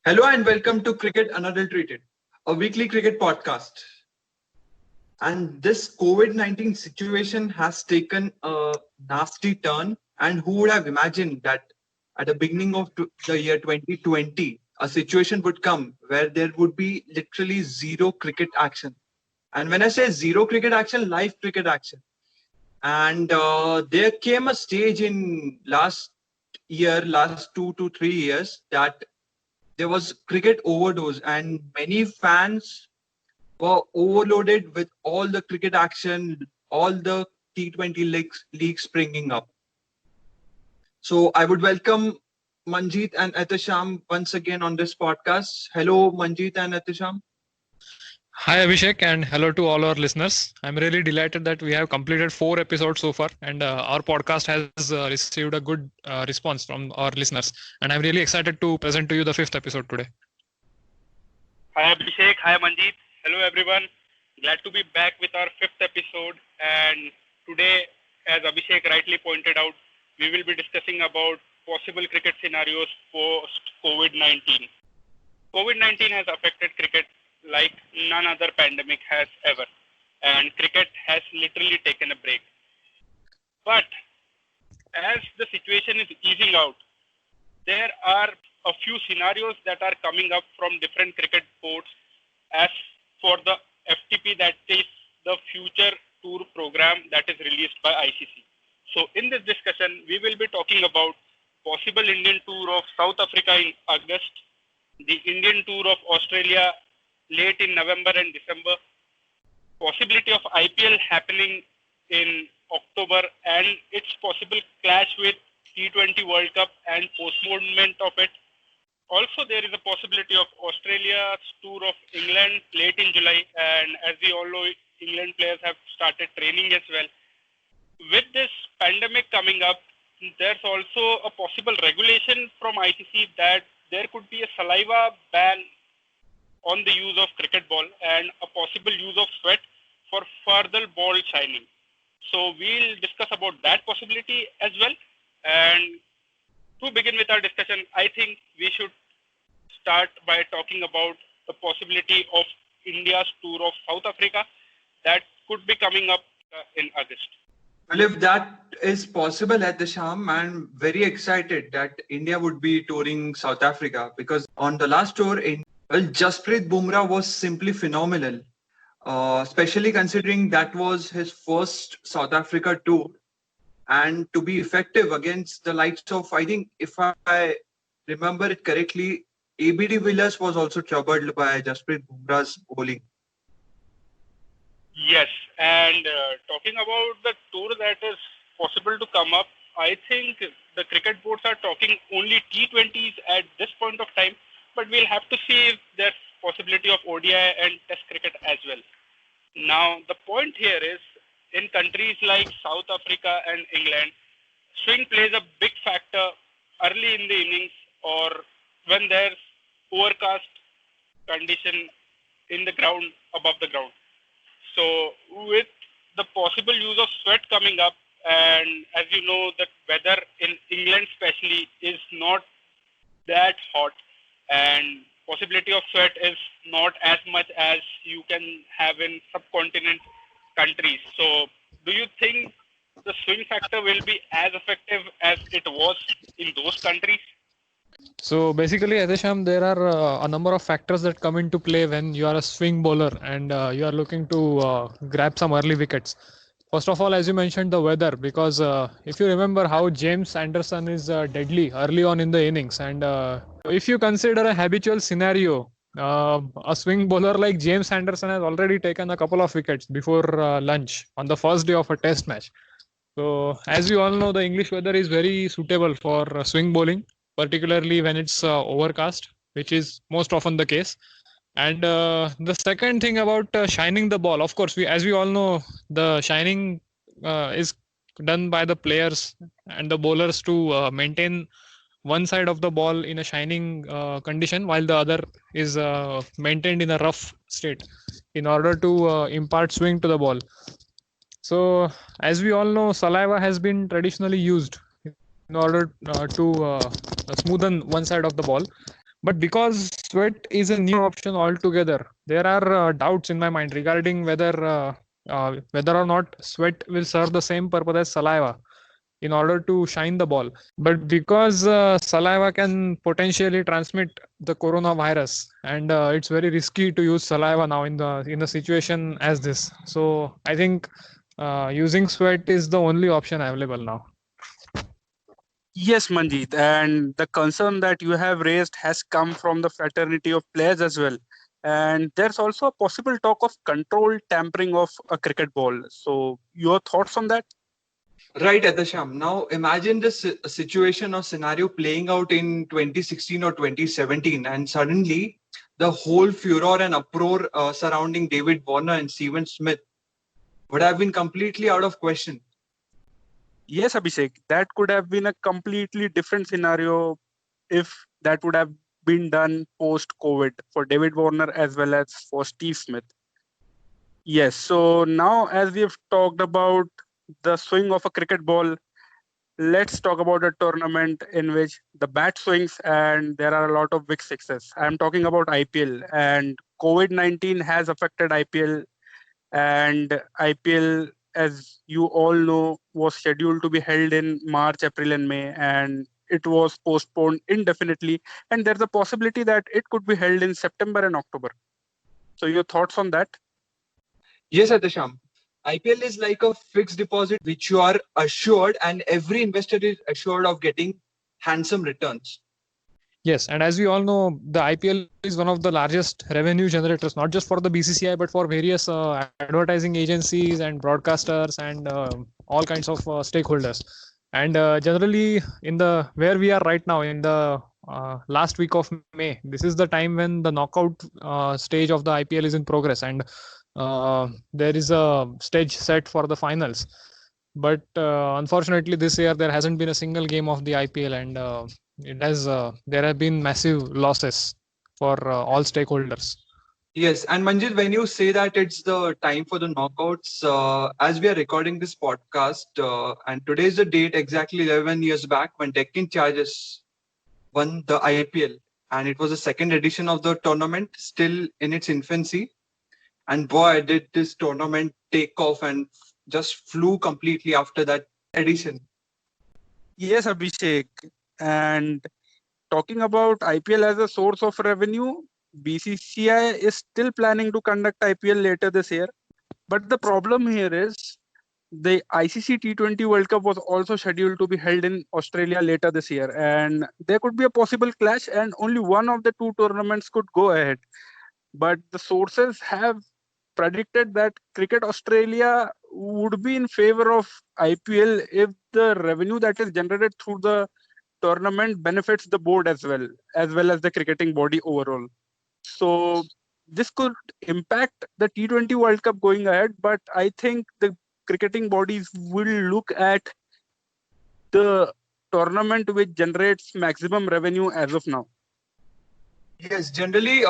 Hello and welcome to Cricket Unadulterated, a weekly cricket podcast. And this COVID-19 situation has taken a nasty turn. And who would have imagined that at the beginning of the year 2020, a situation would come where there would be literally zero cricket action. And when I say zero cricket action, live cricket action. And there came a stage in last 2 to 3 years, that there was cricket overdose, and many fans were overloaded with all the cricket action, all the T20 leagues springing up. So I would welcome Manjeet and Etisham once again on this podcast. Hello, Manjeet and Etisham. Hi Abhishek, and hello to all our listeners. I'm really delighted that we have completed 4 episodes so far, and our podcast has received a good response from our listeners. And I'm really excited to present to you the 5th episode today. Hi Abhishek, hi Manjeet. Hello everyone. Glad to be back with our 5th episode. And today, as Abhishek rightly pointed out, we will be discussing about possible cricket scenarios post COVID-19. COVID-19 has affected cricket like none other pandemic has ever, and cricket has literally taken a break. But as the situation is easing out, there are a few scenarios that are coming up from different cricket boards as for the FTP, that is the Future Tour program that is released by ICC. So in this discussion, we will be talking about possible Indian tour of South Africa in August, the Indian tour of Australia late in November and December, possibility of IPL happening in October and its possible clash with T20 World Cup and postponement of it. Also, there is a possibility of Australia's tour of England late in July, and as we all know, England players have started training as well. With this pandemic coming up, there's also a possible regulation from ICC that there could be a saliva ban on the use of cricket ball and a possible use of sweat for further ball shining. So we'll discuss about that possibility as well. And to begin with our discussion, I think we should start by talking about the possibility of India's tour of South Africa that could be coming up in August. Well, if that is possible at the Sham, I'm very excited that India would be touring South Africa, because on the last tour, Jasprit Bumrah was simply phenomenal, especially considering that was his first South Africa tour. And to be effective against the likes of, I think, if I remember it correctly, AB de Villiers was also troubled by Jasprit Bumrah's bowling. Yes, and talking about the tour that is possible to come up, I think the cricket boards are talking only T20s at this point of time, but we'll have to see if there's possibility of ODI and Test cricket as well. Now, the point here is, in countries like South Africa and England, swing plays a big factor early in the innings or when there's overcast condition in the ground, above the ground. So with the possible use of sweat coming up, and as you know, the weather in England especially is not that hot, and possibility of sweat is not as much as you can have in subcontinent countries. So do you think the swing factor will be as effective as it was in those countries? So basically, Adesham, there are a number of factors that come into play when you are a swing bowler and you are looking to grab some early wickets. First of all, as you mentioned, the weather, because if you remember how James Anderson is deadly early on in the innings, and if you consider a habitual scenario, a swing bowler like James Anderson has already taken a couple of wickets before lunch on the first day of a test match. So as we all know, the English weather is very suitable for swing bowling, particularly when it's overcast, which is most often the case. And the second thing about shining the ball, of course, as we all know, the shining is done by the players and the bowlers to maintain one side of the ball in a shining condition, while the other is maintained in a rough state in order to impart swing to the ball. So, as we all know, saliva has been traditionally used in order to smoothen one side of the ball. But because sweat is a new option altogether, there are doubts in my mind regarding whether or not sweat will serve the same purpose as saliva in order to shine the ball. But because saliva can potentially transmit the coronavirus, and it's very risky to use saliva now in the situation as this. So I think using sweat is the only option available now. Yes, Manjeet, and the concern that you have raised has come from the fraternity of players as well. And there's also a possible talk of controlled tampering of a cricket ball. So, your thoughts on that? Right, Adasham. Now imagine this situation or scenario playing out in 2016 or 2017, and suddenly the whole furor and uproar surrounding David Warner and Steven Smith would have been completely out of question. Yes, Abhishek, that could have been a completely different scenario if that would have been done post COVID for David Warner as well as for Steve Smith. Yes, so now as we've talked about the swing of a cricket ball, let's talk about a tournament in which the bat swings and there are a lot of big sixes. I'm talking about IPL, and COVID-19 has affected IPL, and IPL, as you all know, was scheduled to be held in March, April, and May, and it was postponed indefinitely. And there's a possibility that it could be held in September and October. So, your thoughts on that? Yes, Adasham. IPL is like a fixed deposit which you are assured, and every investor is assured of getting handsome returns. Yes, and as we all know, the IPL is one of the largest revenue generators, not just for the BCCI, but for various advertising agencies and broadcasters and all kinds of stakeholders. And generally, in the where we are right now, in the last week of May, this is the time when the knockout stage of the IPL is in progress, and there is a stage set for the finals. But unfortunately, this year there hasn't been a single game of the IPL, and there have been massive losses for all stakeholders. Yes, and Manjit, when you say that it's the time for the knockouts, as we are recording this podcast, and today is the date exactly 11 years back when Deccan Chargers won the IPL, and it was the second edition of the tournament, still in its infancy. And boy, did this tournament take off and just flew completely after that edition. Yes, Abhishek. And talking about IPL as a source of revenue, BCCI is still planning to conduct IPL later this year. But the problem here is the ICC T20 World Cup was also scheduled to be held in Australia later this year. And there could be a possible clash, and only one of the two tournaments could go ahead. But the sources have predicted that Cricket Australia would be in favor of IPL if the revenue that is generated through the tournament benefits the board as well as the cricketing body overall. So this could impact the T20 World Cup going ahead, but I think the cricketing bodies will look at the tournament which generates maximum revenue as of now. Yes, generally,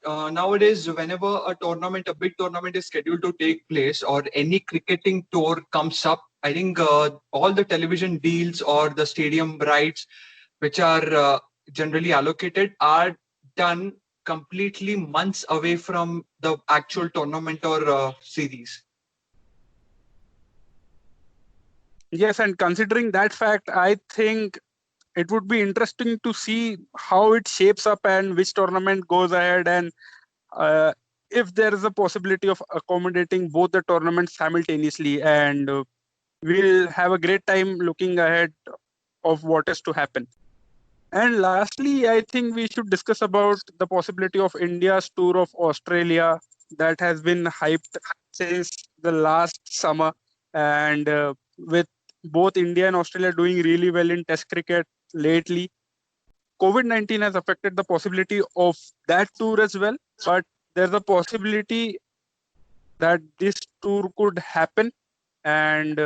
nowadays, whenever a big tournament is scheduled to take place or any cricketing tour comes up, I think all the television deals or the stadium rights, which are generally allocated, are done completely months away from the actual tournament or series. Yes, and considering that fact, I think it would be interesting to see how it shapes up and which tournament goes ahead, and if there is a possibility of accommodating both the tournaments simultaneously. And we'll have a great time looking ahead of what is to happen. And lastly, I think we should discuss about the possibility of India's tour of Australia that has been hyped since the last summer. And with both India and Australia doing really well in Test cricket lately, COVID-19 has affected the possibility of that tour as well. But there's a possibility that this tour could happen. And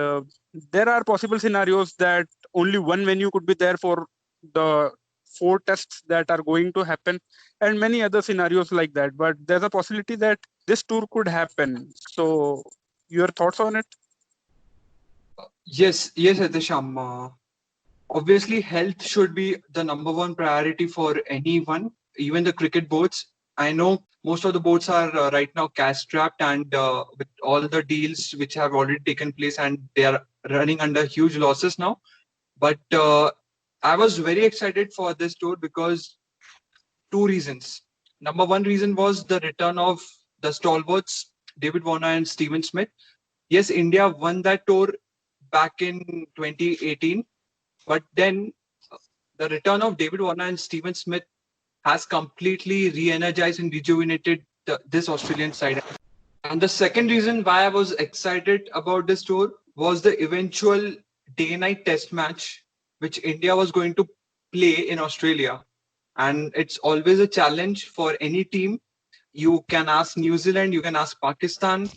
there are possible scenarios that only one venue could be there for the 4 tests that are going to happen, and many other scenarios like that. But there's a possibility that this tour could happen. So, your thoughts on it? Yes, Adesham. Obviously, health should be the number one priority for anyone, even the cricket boards. I know most of the boards are right now cash strapped, and with all the deals which have already taken place, and they are running under huge losses now. But I was very excited for this tour because two reasons. Number one reason was the return of the stalwarts, David Warner and Steven Smith. Yes, India won that tour back in 2018, but then the return of David Warner and Steven Smith has completely re-energized and rejuvenated this Australian side. And the second reason why I was excited about this tour was the eventual day-night test match which India was going to play in Australia. And it's always a challenge for any team. You can ask New Zealand, you can ask Pakistan.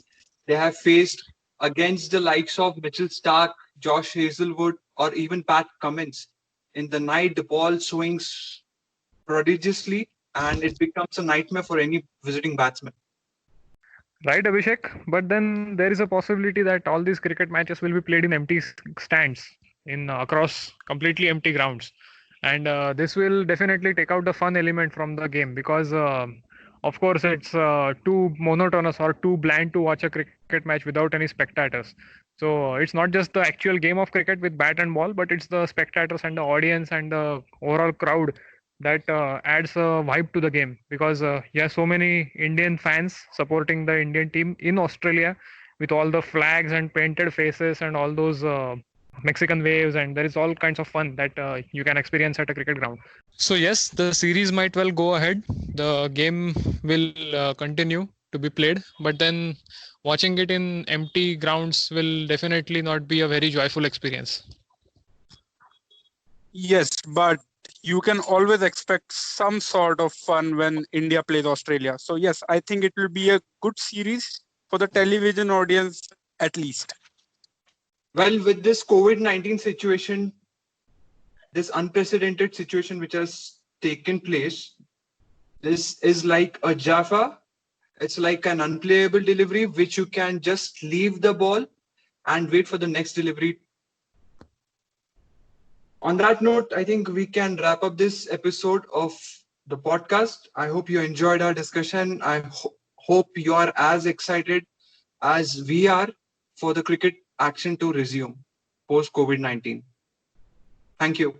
They have faced against the likes of Mitchell Stark, Josh Hazelwood, or even Pat Cummins. In the night, the ball swings prodigiously, and it becomes a nightmare for any visiting batsman. Right, Abhishek. But then there is a possibility that all these cricket matches will be played in empty stands in across completely empty grounds, and this will definitely take out the fun element from the game because, of course, it's too monotonous or too bland to watch a cricket match without any spectators. So it's not just the actual game of cricket with bat and ball, but it's the spectators and the audience and the overall crowd that adds a vibe to the game because so many Indian fans supporting the Indian team in Australia with all the flags and painted faces and all those Mexican waves, and there is all kinds of fun that you can experience at a cricket ground. So yes, the series might well go ahead. The game will continue to be played, but then watching it in empty grounds will definitely not be a very joyful experience. Yes, but you can always expect some sort of fun when India plays Australia. So yes, I think it will be a good series for the television audience at least. Well, with this COVID-19 situation, this unprecedented situation which has taken place, this is like a Jaffa. It's like an unplayable delivery which you can just leave the ball and wait for the next delivery. On that note, I think we can wrap up this episode of the podcast. I hope you enjoyed our discussion. I hope you are as excited as we are for the cricket action to resume post COVID-19. Thank you.